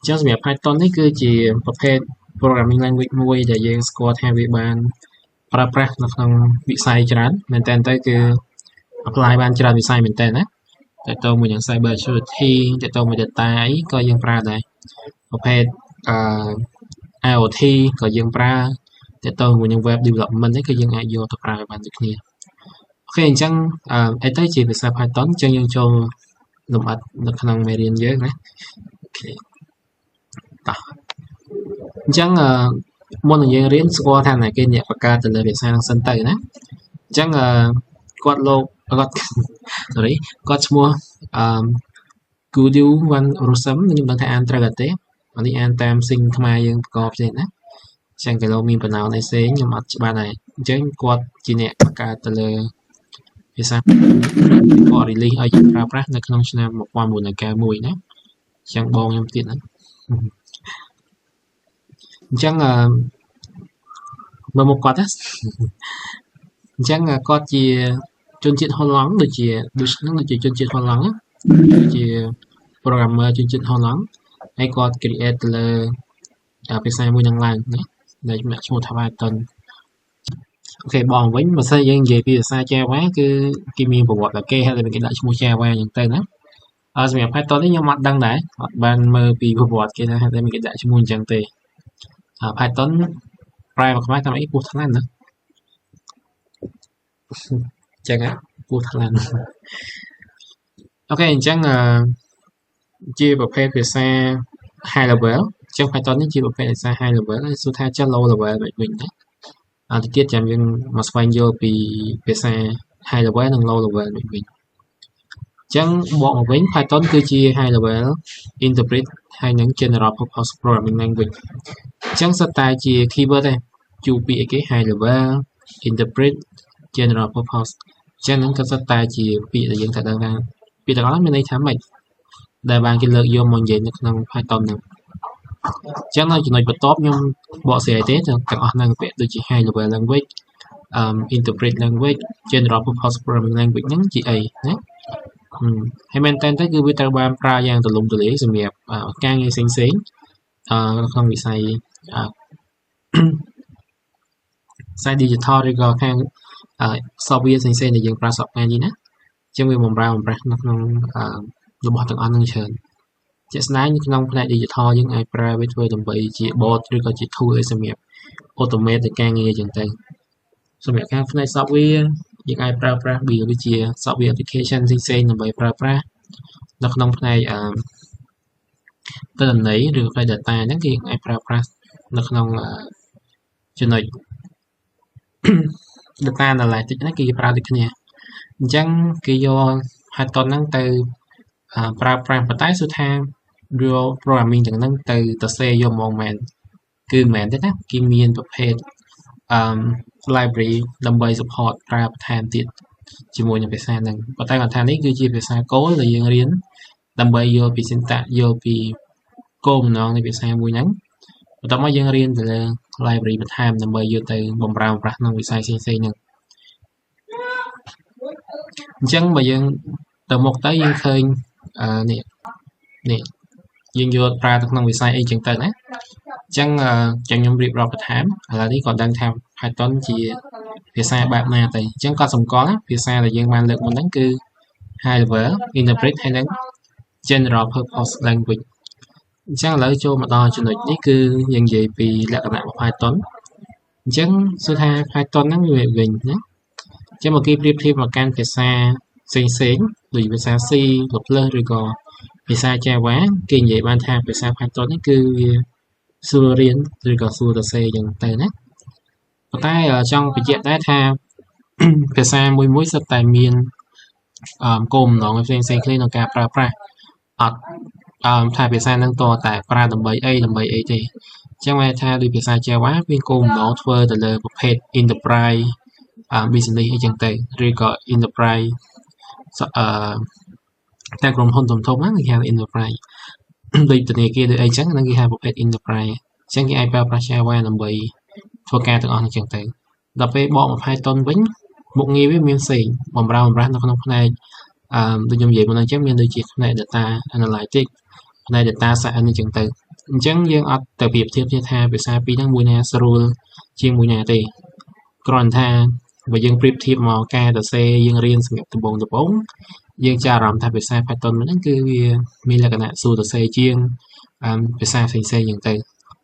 ចឹងសម្រាប់ Python នេះគឺជាប្រភេទ programming language មួយដែលយើងស្គាល់ថាវាបានប្រើប្រាស់នៅក្នុងវិស័យច្រើនមែនតើទៅគឺ apply បានច្រើនវិស័យមែនតើណាតើតើមួយនឹង cyber security តើតើមួយ data អីក៏យើងប្រើដែរប្រភេទIoT ក៏យើងប្រើតើតើមួយនឹង web development នេះគឺយើងអាចយកទៅប្រើបានដូចគ្នាអូខេអញ្ចឹងអីទៅជាភាសា Python អញ្ចឹងយើងចូលលម្អិតនៅក្នុងមេរៀនយើងណាអូខេតោះអញ្ចឹងមុននឹងយើងរៀនស្គាល់ថាណាគេអ្នកបង្កើតទៅលើភាសាហ្នឹងសិនទៅណាអញ្ចឹងគាត់គាត់ឈ្មោះGuido van Rossum ខ្ញុំដឹងថាអានត្រូវអត់ទេអានេះអានតាមស៊ីងខ្មែរយើងប្រកបផ្សេងណាអញ្ចឹងគេលោកមានបណ្ណោអេសេខ្ញុំអត់ច្បាស់ដែរអញ្ចឹងគាត់ជាអ្នកបង្កើតទៅលើភាសាគាត់ release ឲ្យយើងប្រើប្រាស់នៅក្នុងឆ្នាំ1991ណាអញ្ចឹងបងខ្ញុំទៀតណាអញ្ចឹងមើលមកគាត់ណាអញ្ចឹងគាត់ជាជនជាតិហូឡង់ដូចជាជនជាតិហូឡង់ដូចជា programmer ជនជាតិហូឡង់ហើយគាត់ create ទៅលើភាសាមួយនឹងឡើងណាដែលឈ្មោះថា Python អូខេបងវិញបើសិនយើងនិយាយពីភាសា Java គឺគេមានប្រវត្តិតែគេហើយគេដាក់ឈ្មោះ Java អញ្ចឹងទៅណាសម្រាប់ Python នេះខ្ញុំអត់ដឹងដែរអត់បានមើលពីប្រវត្តិគេថាតែគេដាក់ឈ្មោះអញ្ចឹងទេPython ប្រែមកខ្មែរតាមអីពោះថ្លាន់ណាចឹងពោះថ្លាន់អូខេអញ្ចឹងជាប្រភេទភាសា high level អញ្ចឹង Python នេះជាប្រភេទភាសា high level ហើយសួរថាចុះ low level វិញណាទៅទៀតចាំយើងមកស្វែងយល់ពីភាសា high level និង low level វិញអញ្ចឹងបកមកវិញ Python គឺជា high level interpret ហើយនិង general purpose programming language អញ្ចឹងសិតតែជា keyword ដែរជួបពីអីគេ high level interpret general purpose អញ្ចឹងហ្នឹងក៏សិតតែជាពាក្យដែលយើងត្រូវដឹងថាពាក្យទាំងអស់មានន័យថាម៉េចដែលបានគេលើកយកមកនិយាយនៅក្នុង Python ហ្នឹងអញ្ចឹងនៅចំណុចបន្ទាប់ខ្ញុំបកស្រាយទេទាំងអស់ហ្នឹងពាក្យដូចជា high level language interpret language general purpose programming language ហ្នឹងជាអីណាហើយមែនតើគឺវាត្រូវបានប្រើយ៉ាងទូលំទូលាយសម្រាប់ការងារផ្សេងៗនៅក្នុងវិស័យdigital ឬក៏ខាងsoftware ផ្សេងៗដែលយើងប្រើសពថ្ងៃនេះណាអញ្ចឹងវាបំរើបំប្រាស់នៅក្នុងរបស់ទាំងអស់ហ្នឹងច្រើនជាក់ស្ដែងនៅក្នុងផ្នែក digital យើងអាចប្រើវាធ្វើដើម្បីជា bot ឬក៏ជា tool ឲ្យសម្រាប់ automate ទៅការងារអញ្ចឹងទៅសម្រាប់ខាងផ្នែក software យើងអាចប្រើប្រាស់វាជា software application ផ្សេងៗដើម្បីប្រើប្រាស់នៅក្នុងផ្នែកទិន្នន័យឬផ្នែក data ហ្នឹងគេអាចប្រើប្រាស់នៅក្នុងចំណុច data analytics ហ្នឹងគេប្រើដូចគ្នាអញ្ចឹងគេយក Python ហ្នឹងទៅប្រើប្រាស់ប៉ុន្តែសួរថាយក programming ទាំងហ្នឹងទៅសេយកហ្មងមែនគឺមិនមែនទេណាគេមានប្រភេទlibrary ដើម្បី support ប្រើបន្ថែមទៀតជាមួយនឹងភាសាហ្នឹងប៉ុន្តែគាត់ថានេះគឺជាភាសាគោលដែលយើងរៀនដើម្បីយកពី syntax យកពីគោលបំណងនៃភាសាមួយហ្នឹងបន្ទាប់មកយើងរៀនទៅលើ library បន្ថែមដើម្បីយកទៅបំរើប្រាស់ក្នុងវិស័យផ្សេងៗហ្នឹងអញ្ចឹងបើយើងទៅមុខទៅយើងឃើញនេះយើងយកប្រើទៅក្នុងវិស័យអីចឹងទៅណាអញ្ចឹងខ្ញុំរៀបរាប់បន្ថែមឥឡូវនេះគាត់ដឹងថា Python ជាភាសាបែបណាទៅអញ្ចឹងគាត់សម្គាល់ភាសាដែលយើងបានលើកមុនហ្នឹងគឺ high level interpret ហើយនិង general purpose language អញ្ចឹងឥឡូវចូលមកដល់ចំណុចនេះគឺយើងនិយាយពីលក្ខណៈរបស់ Python អញ្ចឹងសួរថា Python ហ្នឹងវាវិញណាអញ្ចឹងមកគេប្រៀបធៀបមកកាន់ភាសាផ្សេងដូចភាសា C ឬក៏ភាសា Java គេនិយាយបានថាភាសា Python នេះគឺវាស្រួលរៀនឬក៏ស្រួលសរសេរអញ្ចឹងទៅណាប៉ុន្តែចង់បញ្ជាក់ដែរថាភាសាមួយសុទ្ធតែមានគោលបំណងផ្សេងៗគ្នាក្នុងការប្រើប្រាស់អត់ថាភាសាហ្នឹងតតែប្រើដើម្បីអីទេអញ្ចឹងហៅថាដូចភាសា Java មានគោលបំណងធ្វើទៅលើប្រភេទ enterprise business អីចឹងទៅឬក៏ enterprise តែក្រុមហ៊ុនធំៗហ្នឹងគេហៅ enterprise ដូចធនាគារដូចអីចឹងហ្នឹងគេហៅប្រភេទ enterprise អញ្ចឹងគេអាចប្រើប្រាស់ Java ដើម្បីធ្វើការទាំងអស់ហ្នឹងចឹងទៅដល់ពេលបកមក Python វិញមុខងារវាមានផ្សេងបំរើបំរាស់នៅក្នុងផ្នែកដូចខ្ញុំនិយាយមុនអញ្ចឹងមានដូចជាផ្នែក data analytics ផ្នែក data science អញ្ចឹងទៅ អញ្ចឹងយើងអត់ទៅប្រៀបធៀបថាភាសាពីរហ្នឹងមួយណាស្រួលជាងមួយណាទេគ្រាន់ថាបើយើងប្រៀបធៀបមកការសរសេរយើងរៀនសម្រាប់ដំបូងយើងចាប់អារម្មណ៍ថាភាសា Python ហ្នឹងគឺវាមានលក្ខណៈស្រួលសរសេរជាងភាសាផ្សេងៗហ្នឹងទៅ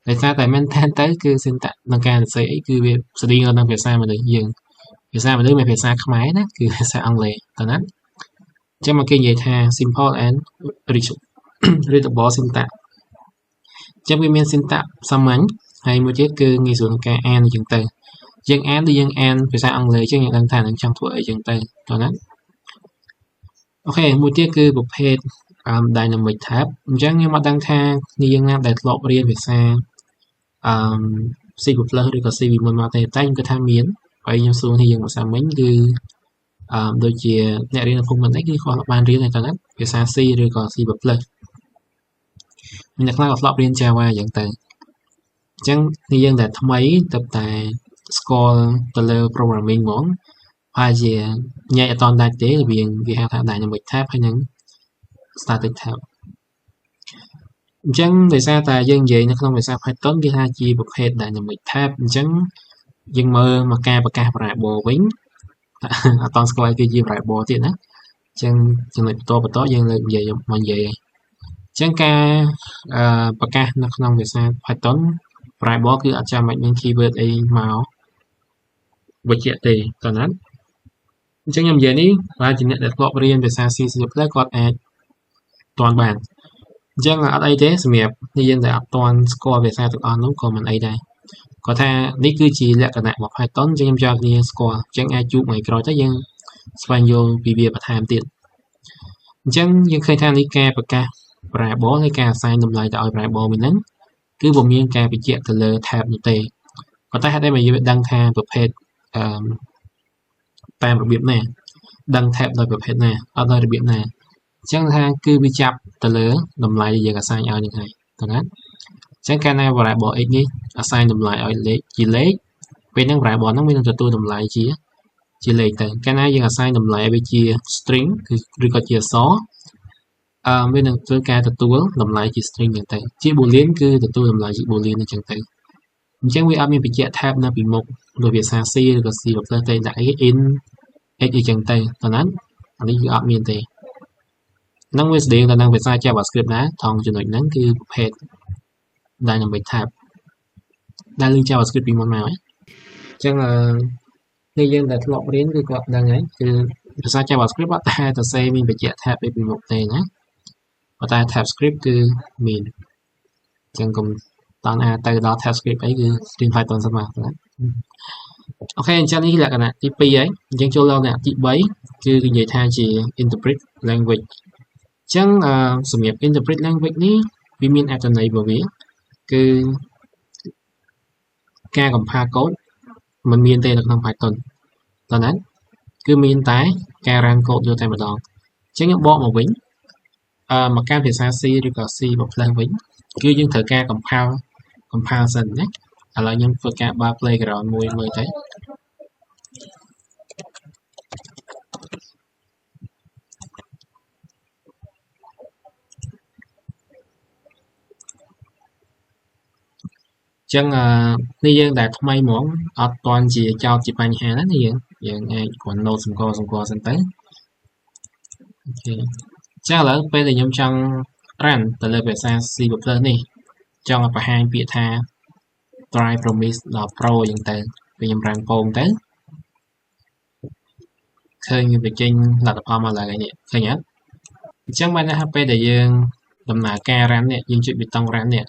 ដោយសារតែមែនទៅគឺ syntax ក្នុងការសរសេរអីគឺវាស្តៀងនឹងភាសាមនុស្សយើងភាសាមនុស្សមិនភាសាខ្មែរណាគឺភាសាអង់គ្លេសតើណាអញ្ចឹងមកគេនិយាយថា simple and readable syntax អញ្ចឹងវាមាន syntax សាមញ្ញហើយមួយទៀតគឺងាយស្រួលក្នុងការអានអញ្ចឹងទៅយើងអានដូចយើងអានភាសាអង់គ្លេសអញ្ចឹងយើងដឹងថានឹងចង់ធ្វើអីអញ្ចឹងទៅតើណាអូខេមួយទៀតគឺប្រភេទdynamic tab អញ្ចឹងខ្ញុំអត់ដឹងថាគ្នាយើងណាដែលធ្លាប់រៀនភាសាC++ ឬក៏ C ពីមុនមកទេតែខ្ញុំគិតថាមានហើយខ្ញុំសួរគ្នាយើងភាសាមិញគឺដូចជាអ្នករៀននៅភូមិមិនអីគឺគាត់បានរៀនតែណាភាសា C ឬក៏ C++ មានអ្នកខ្លះក៏ធ្លាប់រៀន Java អញ្ចឹងទៅអញ្ចឹងគ្នាយើងដែលថ្មីទៅតែស្គាល់ទៅលើ programming ហ្មងហើយជាញែកអត់តាន់ដាច់ទេវាហៅថា dynamic tab ហើយនឹង static tab អញ្ចឹងដោយសារតែយើងនិយាយនៅក្នុងភាសា Python គេថាជាប្រភេទ dynamic tab អញ្ចឹងយើងមើលមកការប្រកាស variable វិញអត់តាន់ស្គាល់គេជា variable ទៀតណាអញ្ចឹងចំណុចបន្តយើងលើកនិយាយមកនិយាយអញ្ចឹងការប្រកាសនៅក្នុងភាសា Python variable គឺអត់ចាំបាច់មាន keyword អីមកបញ្ជាក់ទេតើណាអញ្ចឹងខ្ញុំនិយាយនេះបើជាអ្នកដែលធ្លាប់រៀនភាសា C++ គាត់អាចទាន់បានអញ្ចឹងអត់អីទេសម្រាប់អ្នកយើងដែលអត់ទាន់ស្គាល់ភាសាទាំងអស់នោះក៏មិនអីដែរគាត់ថានេះគឺជាលក្ខណៈរបស់ Python អញ្ចឹងខ្ញុំចង់គ្នាស្គាល់អញ្ចឹងអាចជួបថ្ងៃក្រោយទៅយើងស្វែងយល់ពីវាបន្ថែមទៀតអញ្ចឹងយើងឃើញថានេះការប្រកាស variable ហើយការ assign តម្លៃទៅឲ្យ variable មួយហ្នឹងគឺពុំមានការបញ្ជាក់ទៅលើ tab នោះទេគាត់តែហេតុអីមកយើងដឹងថាប្រភេទតាមរបៀបណាដឹង tab ដោយប្រភេទណាអត់ដោយរបៀបណាអញ្ចឹងថាគឺវាចាប់ទៅលើតម្លៃដែលយើង assign ឲ្យនឹងហើយតើណាអញ្ចឹងកាលណា variable x នេះ assign តម្លៃឲ្យលេខជាលេខពេលហ្នឹង variable ហ្នឹងវានឹងទទួលតម្លៃជាលេខទៅកាលណាយើង assign តម្លៃឲ្យវាជា string គឺឬក៏ជាអក្សរវានឹងធ្វើការទទួលតម្លៃជា string ហ្នឹងទៅជា boolean គឺទទួលតម្លៃជា boolean អញ្ចឹងទៅអញ្ចឹងវាអត់មានបញ្ជាក់ tab នៅពីមុខដោយភាសា C ឬក៏ C++ ទេដាក់អី in x អីចឹងទៅតើណាអានេះគឺអត់មានទេនឹងវាស្តៀងទៅនឹងភាសា JavaScript ដែរថងចំណុចហ្នឹងគឺប្រភេទ dynamic tab ដែលលើ JavaScript ពីមុនមកហើយអញ្ចឹងនេះយើងដែលធ្លាប់រៀនគឺគាត់ដឹងហើយគឺភាសា JavaScript អត់តែសរសេរមានបញ្ជាក់ tab ពីមុខទេណាប៉ុន្តែ TypeScript គឺមានអញ្ចឹងកុំតន់ទៅដល់ TypeScript អីគឺរៀន Python សិនមកណាអូខេអញ្ចឹងនេះលក្ខណៈទី2ហើយអញ្ចឹងចូលដល់លក្ខណៈទី3គឺនិយាយថាជា interpret language អញ្ចឹងសម្រាប់ interpret language នេះវាមានអត្ថន័យរបស់វាគឺការ compile code មិនមានទេនៅក្នុង Python តើណាគឺមានតែការ run code យកតែម្ដងអញ្ចឹងខ្ញុំបកមកវិញមកការភាសា C ឬក៏ C++ វិញគឺយើងត្រូវការ compile សិនណាឥឡូវខ្ញុំធ្វើការបើក playground មួយមើលទៅចឹងនេះយើងដែលថ្មីហ្មងអត់ទាន់ជាចោតជាបញ្ហាណានេះយើងអាចគ្រាន់ note សម្គាល់សិនទៅអូខេចាឥឡូវពេលដែលខ្ញុំចង់ run ទៅលើភាសា C++ នេះចង់បង្ហាញពាក្យថា try promise ដល់ pro អញ្ចឹងទៅពេលខ្ញុំ run ពងទៅឃើញវាបញ្ចេញលទ្ធផលមកឡើងនេះឃើញអត់អញ្ចឹងបានថាពេលដែលយើងដំណើរការ run នេះយើងចុចប៊ូតុង run នេះ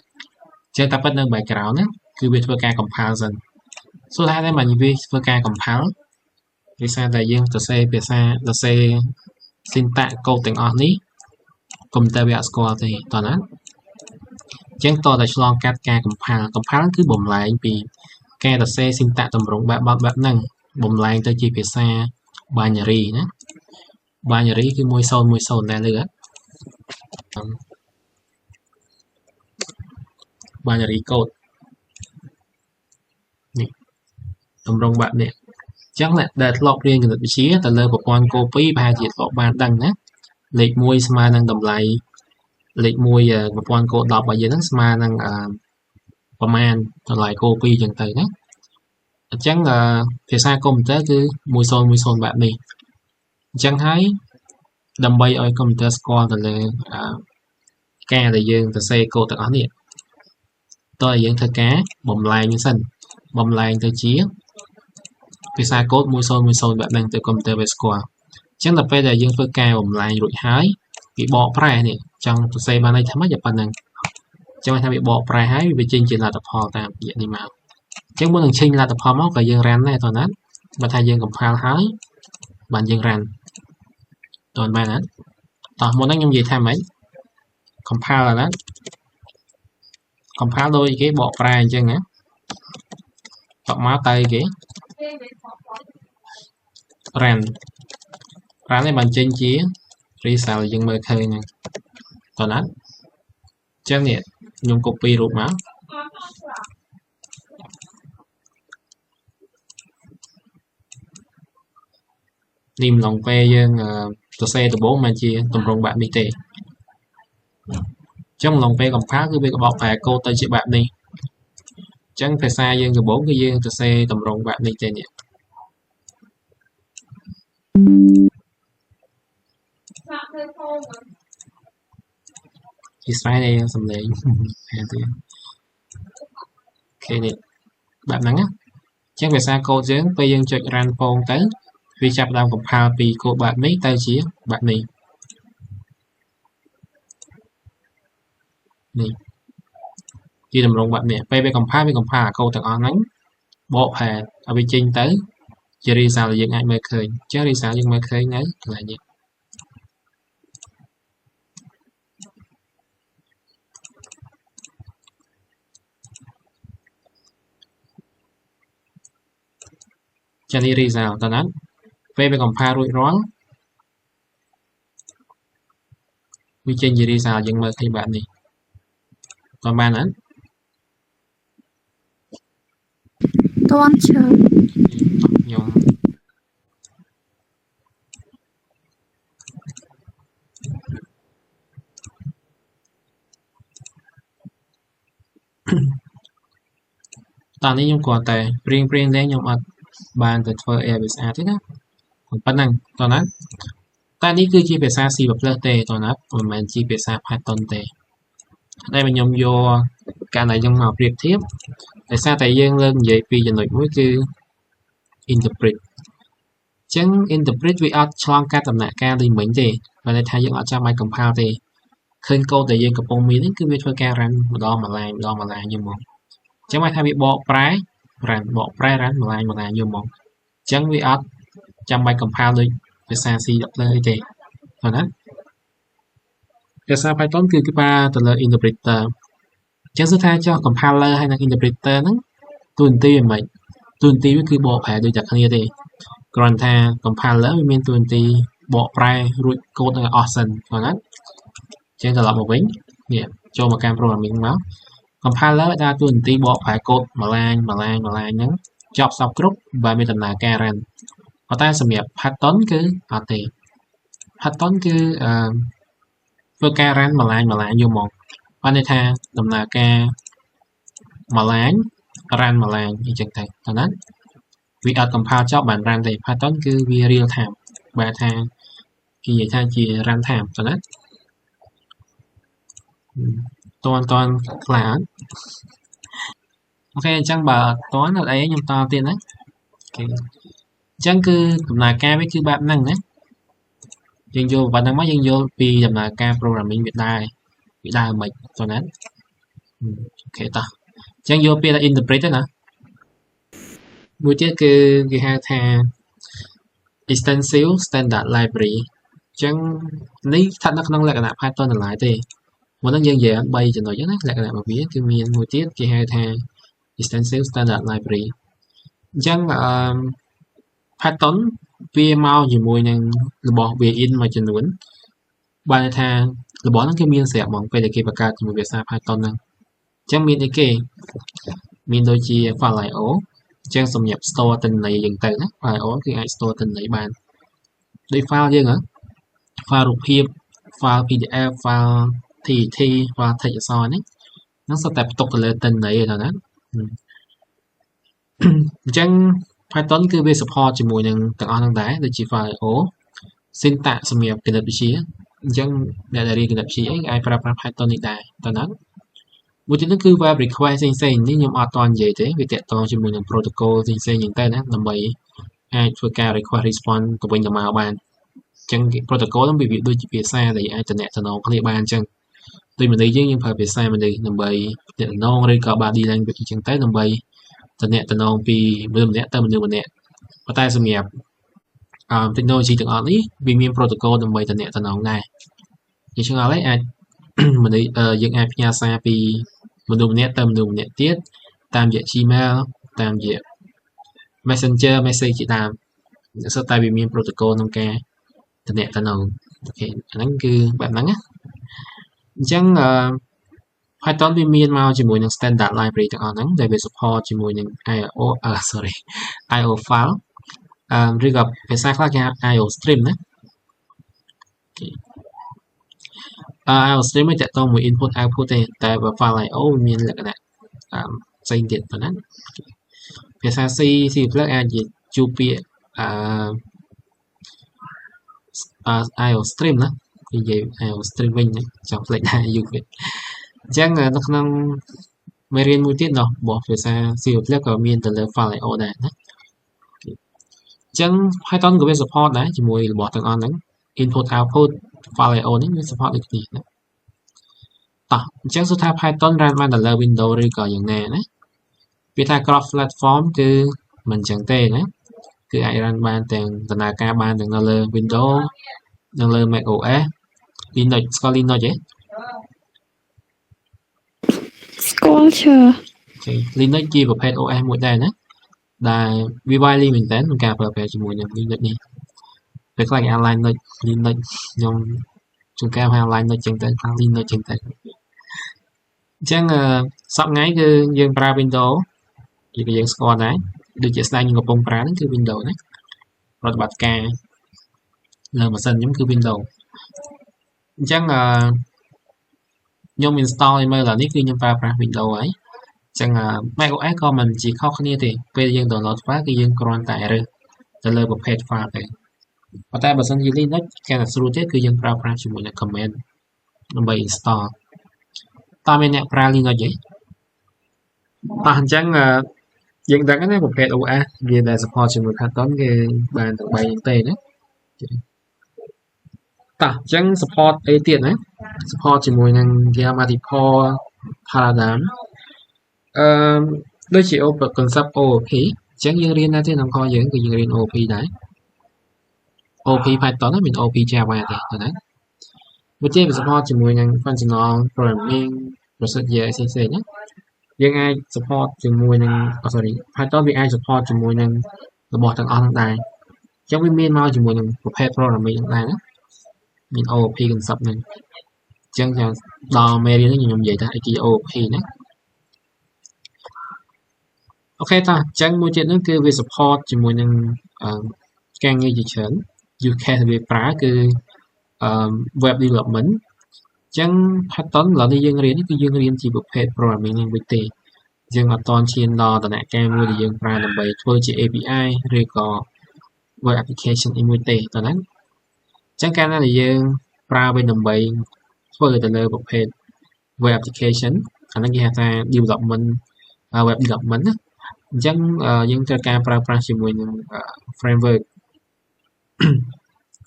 ចឹងតែប៉ុតនៅ background ណាគឺវាធ្វើការ compile សិនសួរថាតែមកវាធ្វើការ compile ដោយសារតែយើងសរសេរភាសាសរសេរ syntax code ទាំងអស់នេះកុំព្យូទ័រវាអត់ស្គាល់ទេតោះណាអញ្ចឹងតតែឆ្លងកាត់ការ compile គឺបំលែងពីការសរសេរ syntax តម្រង់បែបហ្នឹងបំលែងទៅជាភាសា binary ណា binary គឺ1010ដែរលើអត់ binary code នេះតម្រង់បែបនេះអញ្ចឹងដែលធ្លាប់រៀនគណិតវិទ្យាទៅលើប្រព័ន្ធ copy ប្រហែលជាធ្លាប់បានដឹងណាលេខ1ស្មើនឹងតម្លៃ លេខ1ប្រព័ន្ធកូដ10របស់យើងហ្នឹងស្មើនឹងប្រមាណតម្លៃ copy ចឹងទៅណាអញ្ចឹងភាសាកុំព្យូទ័រគឺ1010បែបនេះអញ្ចឹងហើយដើម្បីឲ្យកុំព្យូទ័រស្គាល់ទៅលើការដែលយើងសរសេរកូដទាំងអស់នេះតើយើងធ្វើការបំលែងសិនបំលែងទៅជាភាសាកូដ1010បែបហ្នឹងទៅកុំព្យូទ័រវាស្គាល់អញ្ចឹងដល់ពេលដែលយើងធ្វើការបំលែងរួចហើយវាបកប្រែនេះចង់សរសេរបានន័យថាម៉េចប៉ុណ្ណឹងចឹងថាវាបកប្រែហើយវាចេញជាលទ្ធផលតាមរយៈនេះមកអញ្ចឹងមុននឹងចេញលទ្ធផលមកក៏យើងរ៉ានដែរតើណាបើថាយើង compile ហើយបានយើងរ៉ានតើបានណាតោះមុនហ្នឹងខ្ញុំនិយាយថាម៉េច compile ណា compile ដូចគេបកប្រែអញ្ចឹងណាតបមកទៅគេ run នេះបានចេញជា result យើងមើលឃើញហ្នឹងតើណាអញ្ចឹងនេះខ្ញុំ copy រូបមកនេះម្លងពេលយើងសរសេរដំបូងមិនជាតម្រងបែបនេះទេអញ្ចឹងម្លងពេល compile គឺវាបកប្រែកូដទៅជាបែបនេះអញ្ចឹងភាសាយើងដំបូងគឺយើងសរសេរតម្រងបែបនេះទេនេះជាស្រ័យនេះសំឡេងហ្នឹងទេអូខេនេះបែបហ្នឹងណាអញ្ចឹងភាសាកូដយើងពេលយើងចុច run ពងទៅវាចាប់ដើម compile ពីកូដបែបនេះទៅជាបែបនេះនេះជាតម្រងបែបនេះពេលវា compile វា compile កូដទាំងអស់ហ្នឹងបកប្រែឲ្យវាចេញទៅជា result យើងអាចមើលឃើញអញ្ចឹង result យើងមើលឃើញនៅកន្លែងនេះចានេះ result តើណាពេលវា compile រួចរាល់វាចេញជា result យើងមើលឃើញបែបនេះតើបានណាទាន់ជើខ្ញុំតោះនេះខ្ញុំគាត់តែព្រៀងទេខ្ញុំអត់បានទៅធ្វើ ABSR ទេណាប៉ុណ្ណឹងតើណាតែនេះគឺជាភាសា C++ ទេតើណាមិនមែនជាភាសា Python ទេតែខ្ញុំយកការដែលខ្ញុំមកប្រៀបធៀបដោយសារតែយើងលើកនិយាយពីចំណុចមួយគឺ interpret អញ្ចឹង interpret វាអត់ឆ្លងកាត់ដំណាក់កាលដូចមិញទេបើន័យថាយើងអត់ចាំបាច់ compile ទេឃើញកូដដែលយើងកំពុងមាននេះគឺវាធ្វើការ run ម្ដងម្លាយយកមកអញ្ចឹងមកថាវាបកប្រែ run បកប្រែ run ម្លាយយកមកអញ្ចឹងវាអត់ចាំបាច់ compile ដូចភាសា C++ អីទេឃើញណាភាសា Python គឺគេប្រើទៅលើ interpreter អញ្ចឹងគឺថាចុះ compiler ហើយនិង interpreter ហ្នឹងតួនាទីវាមិនតួនាទីវាគឺបកប្រែដូចតែគ្នាទេគ្រាន់ថា compiler វាមានតួនាទីបកប្រែរួចកូដឲ្យអស់សិនឃើញណាអញ្ចឹងត្រឡប់មកវិញនេះចូលមកការ programming មក compiler ដើរតួនាទីបកប្រែកូដម្លាយហ្នឹងចប់សពគ្រប់បើមានដំណើរការ run ប៉ុន្តែសម្រាប់ Python គឺអត់ទេ Python គឺធ្វើការ run ម្លាយយកមកបានន័យថាដំណើរការម្លាយ run ម្លាយអញ្ចឹងទៅតើណាវាអត់ compile ចប់បាន run ទេ Python គឺវា real time បែរថាគេនិយាយថាជា run time តើណាតន់ខ្លះអូខេអញ្ចឹងបើតន់អត់អីខ្ញុំតទៀតណាអូខេអញ្ចឹងគឺដំណើរការវាគឺបែបហ្នឹងណាយើងយល់ប៉ុណ្ណឹងមកយើងយល់ពីដំណើរការ programming វាដើរមិនតើណាអូខេតោះអញ្ចឹងយកពាក្យថា interpret ទេណាមួយទៀតគឺគេហៅថា extensive standard library អញ្ចឹងនេះស្ថិតនៅក្នុងលក្ខណៈ Python ទាំងឡាយទេមុនហ្នឹងយើងនិយាយ3ចំណុចណាលក្ខណៈរបស់វាគឺមានមួយទៀតគេហៅថា extensive standard library អញ្ចឹងPython វាមកជាមួយនឹងរបស់ built-in មួយចំនួនបានន័យថារបស់ហ្នឹងគឺមានស្រាប់ហ្មងពេលដែលគេបង្កើតជាមួយភាសា Python ហ្នឹងអញ្ចឹងមានអីគេមានដូចជា file.io អញ្ចឹងសម្រាប់ store ទិន្នន័យយើងទៅណា file.io គឺអាច store ទិន្នន័យបានដូច file យើងហ៎ file រូបភាព file PDF file TET và thạchអក្សរនេះនឹងសុទ្ធតែផ្ទុកទៅលើទិន្នន័យឯណាអញ្ចឹង Python គឺវា support ជាមួយនឹងទាំងអស់ហ្នឹងដែរដូចជា file IO syntax សម្រាប់គណិតវិទ្យាអញ្ចឹងអ្នកដែលរៀនគណិតវិទ្យាអីអាចប្រើប្រាស់ Python នេះដែរតើណាមួយទៀតគឺ web request ផ្សេងៗនេះខ្ញុំអត់តន់និយាយទេវាទាក់ទងជាមួយនឹង protocol ផ្សេងៗហ្នឹងទៅណាដើម្បីអាចធ្វើការ request response ទៅវិញទៅមកបានអញ្ចឹង protocol ហ្នឹងវាដូចជាភាសាដែលអាចតំណែងគ្នាបានអញ្ចឹងដូចមនុស្សយើងប្រើភាសាមនុស្សដើម្បីតំណងឬក៏ body language អញ្ចឹងទៅដើម្បីតំណងពីមនុស្សម្នាក់ទៅមនុស្សម្នាក់ប៉ុន្តែសម្រាប់technology ទាំងអស់នេះវាមាន protocol ដើម្បីតំណងដែរជាឆ្ងល់ហើយអាចមនុស្សយើងអាចផ្ញើសារពីមនុស្សម្នាក់ទៅមនុស្សម្នាក់ទៀតតាមរយៈ Gmail តាមរយៈ Messenger message ជាដើមសុទ្ធតែវាមាន protocol ក្នុងការតំណអូខេអាហ្នឹងគឺបែបហ្នឹងណាអញ្ចឹងPython វាមានមកជាមួយនឹង standard library ទាំងអស់ហ្នឹងដែលវា support ជាមួយនឹង IO file ឬក៏ភាសាខ្លះគេហៅ IO stream ណាIO stream មិនតាក់ទងមួយ input output ទេតែបើ file IO វាមានលក្ខណៈផ្សេងទៀតប៉ុណ្ណាភាសា C អាចនិយាយជួបពាក្យIO stream ណានិយាយ IO stream វិញចង់ផ្លេចដែរយូរពេកអញ្ចឹងនៅក្នុងមេរៀនមួយទៀតរបស់ភាសា C++ ក៏មានទៅលើ file IO ដែរណាអញ្ចឹង Python ក៏វា support ដែរជាមួយរបស់ទាំងអស់ហ្នឹង input output file IO នេះវា support ដូចគ្នាណាតោះអញ្ចឹងសួរថា Python រ៉ានបានទៅលើ Windows ឬក៏យ៉ាងណាណាវាថា cross platform គឺមិនអញ្ចឹងទេណាគឺអាចរ៉ានបានទាំងដំណើរការបានទាំងនៅលើ Windows និងលើ Mac OS Linux ស្គាល់ Linux ទេស្គាល់ឈើ Linux ជាប្រភេទ OS មួយដែរណាដែលវាវាយលីមែនតើក្នុងការប្រើប្រាស់ជាមួយនឹង Linux នេះពេលខ្លះគេ online Linux ខ្ញុំជួនកាលហៅ online Linux ចឹងទៅខាង Linux ចឹងទៅអញ្ចឹងសប្តាហ៍ថ្ងៃគឺយើងប្រើ Windows យើងស្គាល់ដែរដូចជាស្ដេចខ្ញុំកំពុងប្រើហ្នឹងគឺ Windows ណាប្រតិបត្តិការលើម៉ាស៊ីនខ្ញុំគឺ Windows អញ្ចឹងខ្ញុំ install ឲ្យមើលឡើយនេះគឺខ្ញុំប្រើប្រាស់ Windows ហើយអញ្ចឹង Mac OS ក៏មិនជាខុសគ្នាទេពេលយើង download file គឺយើងគ្រាន់តែរើសទៅលើប្រភេទ file ទៅប៉ុន្តែបើសិនជា Linux គេថាស្រួលទេគឺយើងប្រើប្រាស់ជាមួយនឹង command ដើម្បី install តើមានអ្នកប្រើ Linux ទេអញ្ចឹងយើងដឹងណាប្រភេទ OS វាដែល support ជាមួយ Python គឺបានទាំង3យ៉ាងទេណាតោះអញ្ចឹង support អីទៀតណា support ជាមួយនឹង multiple paradigm ដូចជា concept OOP អញ្ចឹងយើងរៀនដែរទេក្នុងខយើងគឺយើងរៀន OOP ដែរ OOP Python មាន OOP Java ទេណាមួយទៀតវា support ជាមួយនឹង functional programming procedure ផ្សេងៗណាយើងអាច support ជាមួយនឹង Python វាអាច support ជាមួយនឹងរបស់ទាំងអស់ហ្នឹងដែរអញ្ចឹងវាមានមកជាមួយនឹងប្រភេទ programming ហ្នឹងដែរណាមាន OOP concept ហ្នឹងអញ្ចឹងដល់មេរៀននេះខ្ញុំនិយាយថាអីគេ OOP ណាអូខេតោះអញ្ចឹងមួយទៀតហ្នឹងគឺវា support ជាមួយនឹងការងារជាច្រើន use case វាប្រើគឺweb development អញ្ចឹង Python ឥឡូវនេះយើងរៀនគឺយើងរៀនជាប្រភេទ programming language ទេយើងអត់តន់ឈានដល់ដំណាក់កាលមួយដែលយើងប្រើដើម្បីធ្វើជា API ឬក៏ web application អីមួយទេតើណាអញ្ចឹងកាលណាដែលយើងប្រើវាដើម្បីធ្វើទៅលើប្រភេទ web application អាហ្នឹងគេហៅថា development web development ណាអញ្ចឹងយើងត្រូវការប្រើប្រាស់ជាមួយនឹង framework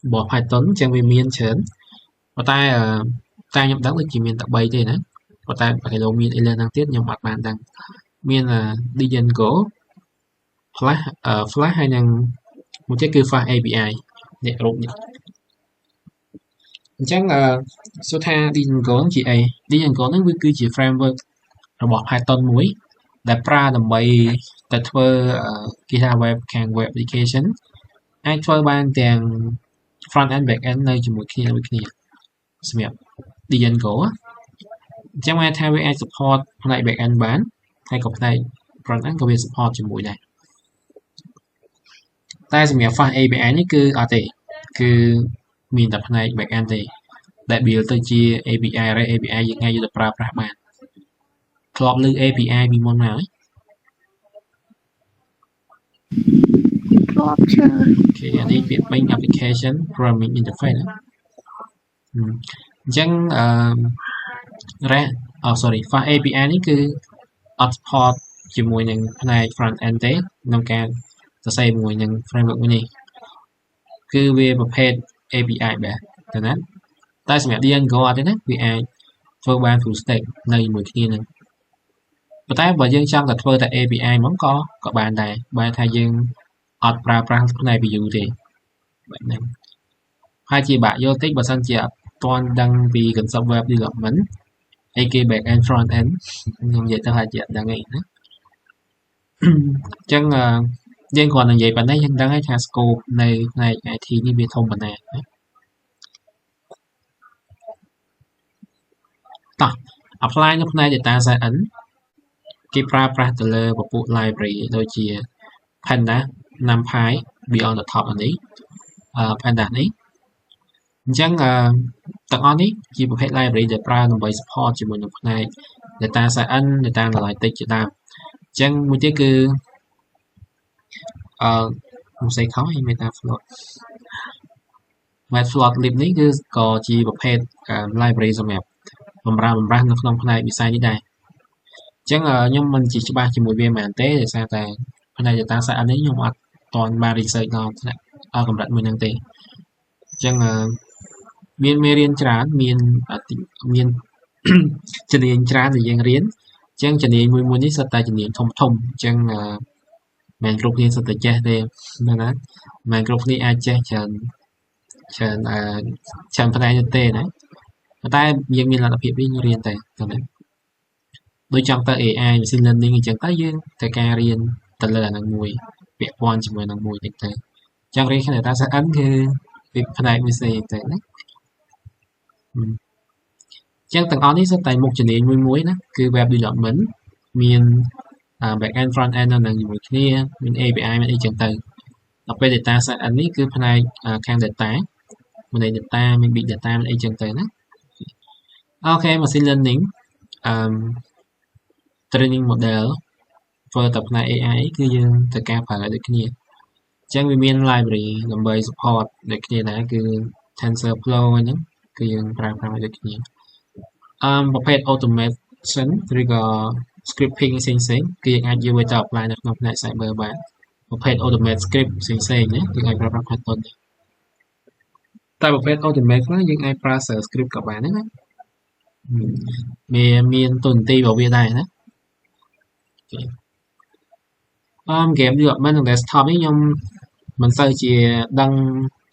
របស់ Python អញ្ចឹងវាមានច្រើនប៉ុន្តែខ្ញុំដឹងដូចជាមានតែ3ទេណាប៉ុន្តែបើគេមានអីលើហ្នឹងទៀតខ្ញុំអត់បានដឹងមាន Django Flash ហើយនឹងមួយទៀតគឺ Fast API នេះរូបនេះអញ្ចឹងសួរថា Django ជាអី Django ហ្នឹងវាគឺជា framework របស់ Python មួយដែលប្រើដើម្បីទៅធ្វើគេថា web application អាចធ្វើបានទាំង front end back end នៅជាមួយគ្នាសម្រាប់ Django អញ្ចឹងមកថាវាអាច support ផ្នែក back end បានហើយក៏ផ្នែក front end ក៏វា support ជាមួយដែរតែសម្រាប់ Fast API នេះគឺអត់ទេគឺមានតែផ្នែក back end ទេ ដែល build ទៅជា API ឬ API យើងអាចយកទៅប្រើប្រាស់បានធ្លាប់លើ API ពីមុនមក Sculpture អូខេអានេះពាក្យពេញ application programming interface ណាអញ្ចឹងFast API នេះគឺអត់ support ជាមួយនឹងផ្នែក front end ទេក្នុងការសរសេរជាមួយនឹង framework មួយនេះគឺវាប្រភេទ API បាទតែណាតែសម្រាប់ Django អត់ទេណាវាអាចធ្វើបាន full stack នៅជាមួយគ្នានឹងប៉ុន្តែបើយើងចង់តែធ្វើតែ API ហ្មងក៏បានដែរបើថាយើងអត់ប្រើប្រាស់ផ្នែក view ទេបែបហ្នឹងហើយជាបាក់យល់តិចបើសិនជាអត់ទាន់ដឹងពី concept web development អីគេ back end front end ខ្ញុំនិយាយទៅហើយជាអត់ដឹងអីណាអញ្ចឹងយើងគ្រាន់តែនិយាយប៉ុណ្ណេះយើងដឹងហើយថា scope នៅផ្នែក IT នេះវាធំប៉ុណ្ណាណាតោះ apply នៅផ្នែក data science គេប្រើប្រាស់ទៅលើពពួក library ដូចជា Pandas NumPy beyond the top នេះPandas នេះអញ្ចឹងទាំងអស់នេះជាប្រភេទ library ដែលប្រើដើម្បី support ជាមួយនឹងផ្នែក data science data analytics ជាដើមអញ្ចឹងមួយទៀតគឺMosaic ហើយ Matplotlib នេះគឺក៏ជាប្រភេទ library សម្រាប់បម្រើនៅក្នុងផ្នែកវិស័យនេះដែរអញ្ចឹងខ្ញុំមិនជាច្បាស់ជាមួយវាមែនទេដោយសារតែផ្នែក data science នេះខ្ញុំអត់ទាន់បាន research ដល់កម្រិតមួយហ្នឹងទេអញ្ចឹងមានមេរៀនច្រើនមានជំនាញច្រើនដែលយើងរៀនអញ្ចឹងជំនាញមួយនេះសុទ្ធតែជំនាញធំអញ្ចឹងមិនគ្រប់គ្នាសុទ្ធតែចេះទេណាមិនគ្រប់គ្នាអាចចេះច្រើនផ្នែកទេណាប៉ុន្តែយើងមានលទ្ធភាពយើងរៀនតែណាដូចចង់ទៅ AI machine learning អញ្ចឹងទៅយើងត្រូវការរៀនទៅលើអានឹងមួយពាក់ព័ន្ធជាមួយនឹងមួយតិចទៅចង់រៀនខាង data science គឺវាផ្នែកមួយផ្សេងទៅណាអញ្ចឹងទាំងអស់នេះសុទ្ធតែមុខជំនាញមួយណាគឺ web development មាន back end front end នៅជាមួយគ្នាមាន API មានអីចឹងទៅដល់ពេល data science នេះគឺផ្នែកខាង data មាន data មាន big data មានអីចឹងទៅណាអូខេ machine learning training model ធ្វើតែផ្នែក AI គឺយើងត្រូវការប្រើដូចគ្នាអញ្ចឹងវាមាន library ដើម្បី support ដូចគ្នាដែរគឺ TensorFlow ហ្នឹងគឺយើងប្រើប្រាស់ដូចគ្នាប្រភេទ automation ឬក៏ scripting ផ្សេងគឺយើងអាចយកវាទៅ apply នៅក្នុងផ្នែក cyber បានប្រភេទ automate script ផ្សេងណាយើងអាចប្រើប្រាស់ Python តែប្រភេទ automate ខ្លះយើងអាចប្រើ shell script ក៏បានដែរណាមានតួនាទីរបស់វាដែរណាgame development និង desktop នេះខ្ញុំមិនសូវជាដឹង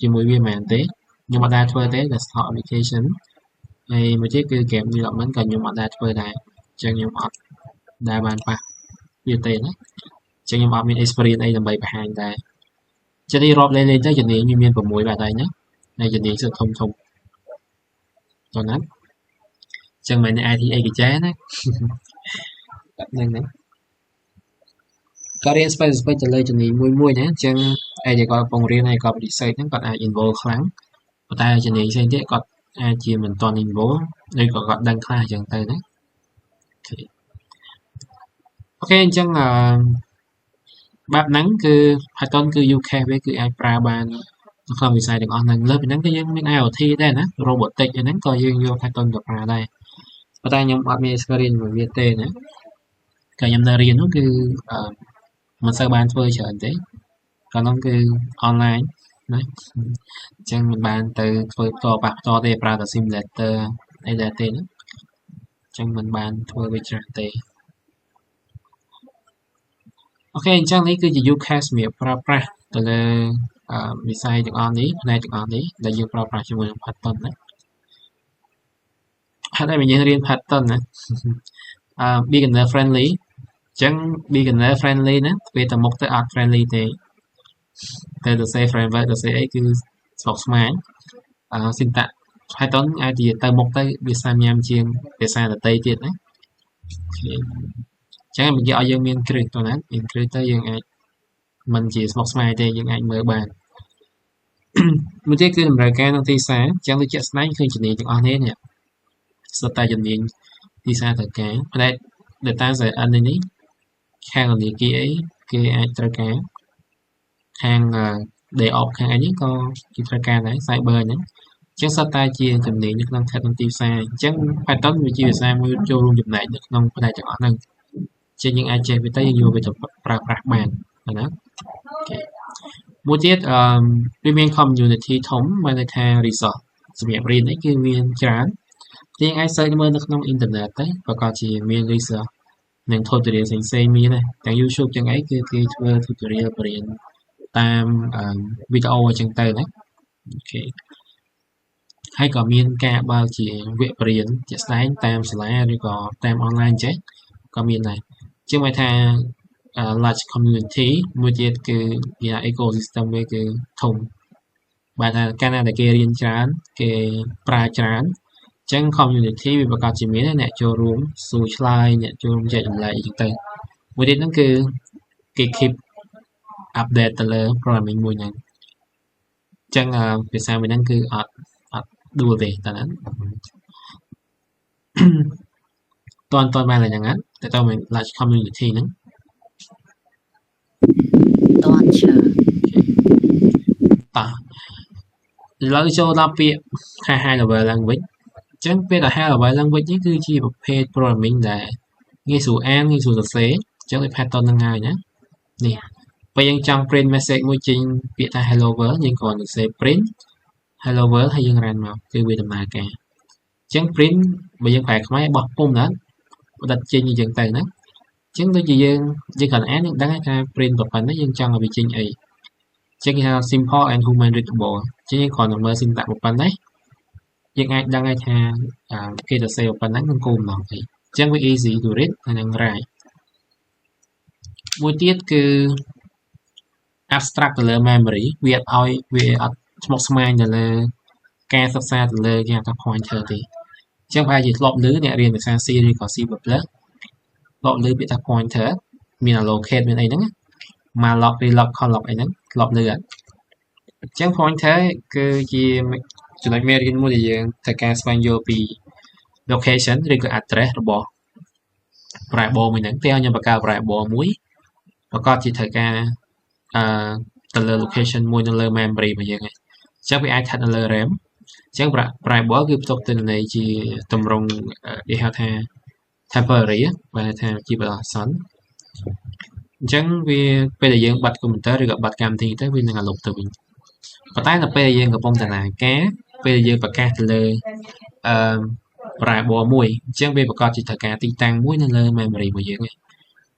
ជាមួយវាមែនទេខ្ញុំអត់ដែរធ្វើទេ desktop application ហើយមួយទៀតគឺ game development ក៏ខ្ញុំអត់ដែរធ្វើដែរអញ្ចឹងខ្ញុំអត់ដែរបានប៉ះវាទេណាអញ្ចឹងខ្ញុំអត់មាន experience អីដើម្បីបង្ហាញដែរចឹងនេះរាប់លេងទៅជំនាញវាមាន6បាទហើយណាហើយជំនាញធំតោះណាអញ្ចឹងមិន IT អីគេចេះណាហ្នឹងណាក៏រៀន specific ទៅលើជំនាញមួយណាអញ្ចឹងឯដែលគាត់កំពុងរៀនហើយគាត់ research ហ្នឹងគាត់អាច involve ខ្លាំងប៉ុន្តែជំនាញផ្សេងទៀតគាត់អាចជាមិនទាន់ involve ឬក៏គាត់ដឹងខ្លះអញ្ចឹងទៅណាអូខេអញ្ចឹងបែបហ្នឹងគឺ Python គឺ use case វាគឺអាចប្រើបាននៅក្នុងវិស័យទាំងអស់ហ្នឹងលើពីហ្នឹងគឺយើងមាន IoT ដែរណា robotics ហ្នឹងក៏យើងយក Python ទៅប្រើដែរប៉ុន្តែខ្ញុំអត់មាន experience ជាមួយវាទេណាក៏ខ្ញុំនៅរៀននោះគឺមិនសូវបានធ្វើច្រើនទេកាលនោះគឺ online ណាអញ្ចឹងមិនបានទៅធ្វើផ្ទាល់ទេប្រើតែ simulator អីដែរទេណាអញ្ចឹងមិនបានធ្វើវាច្រើនទេអូខេអញ្ចឹងនេះគឺជា use case សម្រាប់ប្រើប្រាស់ទៅលើវិស័យទាំងអស់នេះផ្នែកទាំងអស់នេះដែលយើងប្រើប្រាស់ជាមួយនឹង Python ណាហើយតែយើងរៀន Python ណាbeginner friendly អញ្ចឹង beginner friendly ណាពេលទៅមុខទៅអត់ friendly ទេតែទៅ say framework ទៅ say អីគឺស្មុគស្មាញsyntax Python អាចនិយាយទៅមុខទៅវាសាមញ្ញជាងភាសាដទៃទៀតណាអញ្ចឹងនិយាយឲ្យយើងមានគ្រឹះទៅណាមានគ្រឹះទៅយើងអាចមិនជាស្មុគស្មាញទេយើងអាចមើលបាន một tiết cứ làm cái năng tí xa chẳng tôi chết snack khi chỉ nhìn on hết nè sợ tay dần nhìn tí xa thật cá đây để ta sẽ ăn này khang là gì kia ấy kia ai tra cá khang để ọp khang ấy có kia tra cá đấy cyber nhé chẳng sợ tay chia chùm điện được năng thật năng tí xa chẳng phải tốn vì chia xa mới cho luôn chùm này được năng có thể chẳng ở năng trên những ai chơi với tay vô về tập pra bàn đó okay. Một tiết Premium Community thống Manhattan Resort សម្រាប់រៀននេះគឺមានច្រើនជាងអាចសើចមើលនៅក្នុងអ៊ីនធឺណិតទេប្រកាសជាមាន resort និង tutorial ផ្សេងៗមានដែរទាំង YouTube ចឹងអីគឺគេធ្វើ tutorial បរៀនតាមវីដេអូអញ្ចឹងទៅណាអូខេហើយក៏មានការបើកជាវគ្គបរៀនជាក់ស្ដែងតាមសាលាឬក៏តាម online ចេះក៏មានដែរជាងហៅថា large community មួយទៀតគឺគេថា ecosystem វាគឺធំបើថាកាលណាដែលគេរៀនច្រើនគេប្រើច្រើនអញ្ចឹង community វាប្រកាសជាមានអ្នកចូលរួមសួរឆ្លើយអ្នកចូលរួមចែករំលែកអីចឹងទៅមួយទៀតហ្នឹងគឺគេ keep update ទៅលើ programming មួយហ្នឹងអញ្ចឹងភាសាមួយហ្នឹងគឺអត់ដួលទេតើណាតន់បានតែយ៉ាងហ្នឹងតែតើមិន large community ហ្នឹងតន់ឈើតោះឥឡូវចូលដល់ពាក្យថា high level language អញ្ចឹងពេលដែល high level language នេះគឺជាប្រភេទ programming ដែលងាយស្រួលអានងាយស្រួលសរសេរអញ្ចឹងដូច pattern ហ្នឹងហើយណានេះពេលយើងចង់ print message មួយចេញពាក្យថា hello world យើងគ្រាន់តែ say print hello world ហើយយើង run មកគឺវាដំណើរការអញ្ចឹង print បើយើងប្រែខ្មែរបោះពុំណាបដិចេញអញ្ចឹងទៅណាអញ្ចឹងដូចជាយើងគ្រាន់តែអានយើងដឹងថា print ប៉ុណ្ណឹងយើងចង់ឲ្យវាចេញអីចឹងគេហៅ simple and human readable ចឹងយើងគ្រាន់តែមើល syntax ប៉ុណ្ណេះយើងអាចដឹងហើយថាគេសរសេរប៉ុណ្ណឹងនឹងគោលបំណងអីអញ្ចឹងវា easy to read ហើយនឹង write មួយទៀតគឺ abstract ទៅលើ memory វាអត់ឲ្យវាអត់ស្មុគស្មាញទៅលើការសិក្សាទៅលើគេហៅថា pointer ទេអញ្ចឹងប្រហែលជាធ្លាប់ឮអ្នករៀនភាសា C ឬក៏ C++ ធ្លាប់ឮពាក្យថា pointer មាន allocate មានអីហ្នឹង malloc reloc calloc អីហ្នឹងធ្លាប់ឮអត់អញ្ចឹង pointer គឺជាចំណុចមេរៀនមួយដែលយើងត្រូវការស្វែងយល់ពី location ឬក៏ address របស់ variable មួយហ្នឹងពេលខ្ញុំបង្កើត variable មួយប្រកបជាត្រូវការទៅលើ location មួយនៅលើ memory របស់យើងហ្នឹងអញ្ចឹងវាអាចស្ថិតនៅលើ RAM អញ្ចឹង variable គឺផ្ទុកទិន្នន័យជាទម្រង់គេហៅថា temporary បើថាជាបណ្ដោះអាសន្នអញ្ចឹងវាពេលដែលយើងបិទ computer ឬក៏បិទកម្មវិធីទៅវានឹងអាលុបទៅវិញប៉ុន្តែនៅពេលដែលយើងកំពុងដំណើរការពេលដែលយើងប្រកាសទៅលើvariable មួយអញ្ចឹងវាប្រកាសជាត្រូវការទីតាំងមួយនៅលើ memory របស់យើងហ្នឹង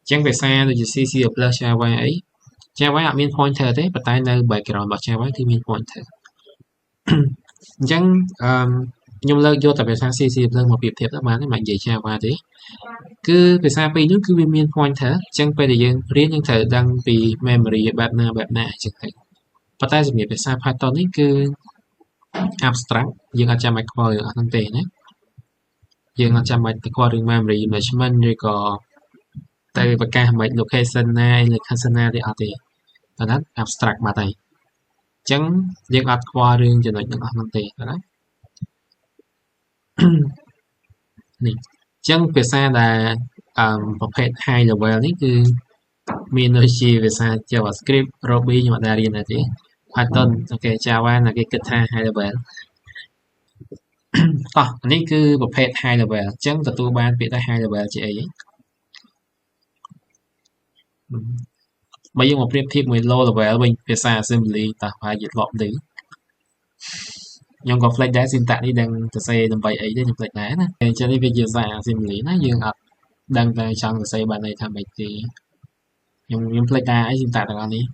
អញ្ចឹងភាសាដូចជា C++, Java អី Java អត់មាន pointer ទេប៉ុន្តែនៅ background របស់ Java គឺមាន pointer អញ្ចឹងខ្ញុំលើកយកតែភាសា C++ មកប្រៀបធៀបទៅបានទេមិននិយាយ Java ទេគឺភាសាពីរនេះគឺវាមាន pointer អញ្ចឹងពេលដែលយើងរៀនយើងត្រូវដឹងពី memory បែបណាអញ្ចឹងទៅប៉ុន្តែសម្រាប់ភាសា Python នេះគឺ abstract យើងអត់ចាំបាច់ខ្វល់រឿងអស់ហ្នឹងទេណាយើងអត់ចាំបាច់ខ្វល់រឿង memory management ឬក៏ទៅប្រកាសមិន location ណា location ណាទេអត់ទេតែណា abstract បាត់ហើយអញ្ចឹងយើងអត់ខ្វល់រឿងចំណុចទាំងអស់ហ្នឹងទេណានេះអញ្ចឹងភាសាដែលប្រភេទ high level នេះគឺមានដូចជាភាសា JavaScript Ruby ខ្ញុំអត់ដែលរៀនដែរទេ Python អូខេ Java ណាគេគិតថា high level តោះនេះគឺប្រភេទ high level អញ្ចឹងទទួលបានពាក្យថា high level ជាអីបើយើងមកប្រៀបធៀបមួយ low level វិញភាសា assembly តោះប្រហែលជាធ្លាប់ឮខ្ញុំក៏ flex ដែរ syntax នេះដឹងសរសេរដើម្បីអីទេខ្ញុំ flex ដែរណាអញ្ចឹងនេះវាជាភាសា assembly ណាយើងអត់ដឹងតែចង់សរសេរបានន័យថាម៉េចទេខ្ញុំ flex ដែរអី syntax ទាំងអស់នេះ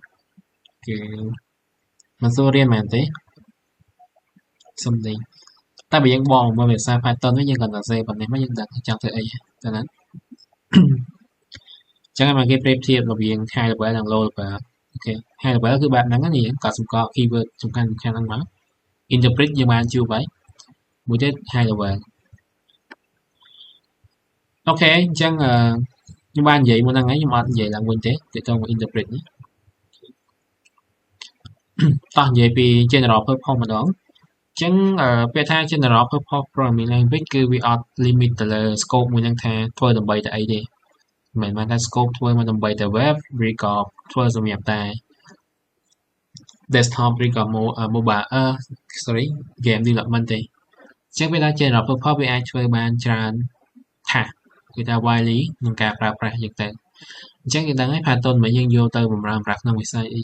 គឺមិនសូវរៀនមែនទេសំដីតែបើយើងបកមកភាសា Python វិញយើងគាត់សរសេរប៉ុណ្ណេះមកយើងដឹងចង់ធ្វើអីតែណាអញ្ចឹងមកគេប្រៀបធៀបរវាង high level និង low level អូខេ high level គឺបែបហ្នឹងនេះគាត់សម្គាល់ keyword សំខាន់ហ្នឹងមក interpret យើងបានជួបហើយមួយទៀត high level អូខេអញ្ចឹងខ្ញុំបាននិយាយមុនហ្នឹងហើយខ្ញុំអត់និយាយឡើងវិញទេទាក់ទងនឹង interpret នេះ តោះនិយាយពី general purpose ម្ដងអញ្ចឹងពាក្យថា general purpose programming language គឺវាអត់ limit ទៅលើ scope មួយហ្នឹងថាធ្វើដើម្បីតែអីទេមិនមែនថា scope ធ្វើមកដើម្បីតែ web ឬក៏ធ្វើសម្រាប់តែ desktop ឬក៏ mobile sorry game development ទេអញ្ចឹងវាថា general purpose វាអាចធ្វើបានច្រើនថាគឺថា widely ក្នុងការប្រើប្រាស់យ៉ាងទៅអញ្ចឹងយើងដឹងហើយ Python មកយើងយកទៅបម្រើប្រាស់ក្នុងវិស័យអី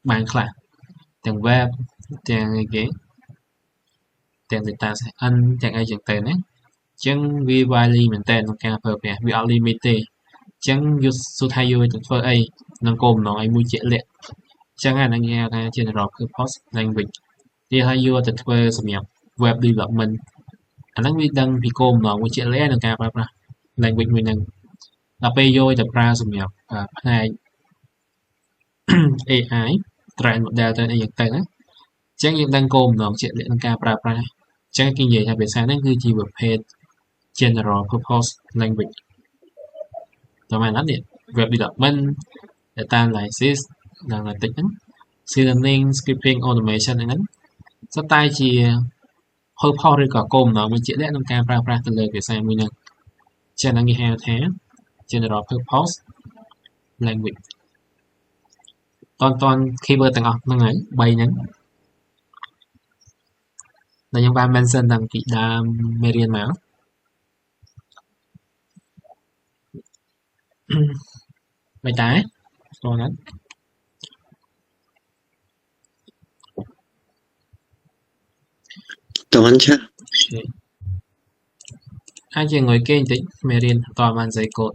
បានខ្លះទាំង web ទាំងអីគេទាំង data science ទាំងអីចឹងទៅណាអញ្ចឹងវា widely មែនតើក្នុងការប្រើប្រាស់វាអត់ limit ទេអញ្ចឹងយកសួរថាយកទៅធ្វើអីក្នុងគោលបំណងអីមួយជាក់លាក់អញ្ចឹងអាហ្នឹងគេហៅថា general purpose language វាថាយកទៅធ្វើសម្រាប់ web development អាហ្នឹងវាដឹងពីគោលបំណងមួយជាក់លាក់ក្នុងការប្រើប្រាស់ language មួយហ្នឹងដល់ពេលយកទៅប្រើសម្រាប់ផ្នែក AI train model ទៅអីយ៉ាងទៅណាអញ្ចឹងយើងដឹងគោលបំណងជាក់លាក់ក្នុងការប្រើប្រាស់អញ្ចឹងគេនិយាយថាភាសាហ្នឹងគឺជាប្រភេទ general purpose language តើមែនអត់នេះ web development data analysis ដល់តែតិចហ្នឹង C learning scripting automation ហ្នឹងសុទ្ធតែជា purpose ឬក៏គោលបំណងមួយជាក់លាក់ក្នុងការប្រើប្រាស់ទៅលើភាសាមួយហ្នឹងចឹងហ្នឹងគេហៅថា general purpose language តន keyword ទាំងអស់ហ្នឹងហើយ3ហ្នឹងដែលខ្ញុំបាន mention តាំងពីដើមមេរៀនមកមិនដែរស្គាល់ណាស់តន់ចាអាចជាងុយគេបន្តិចមេរៀនតបានស្អីកូដ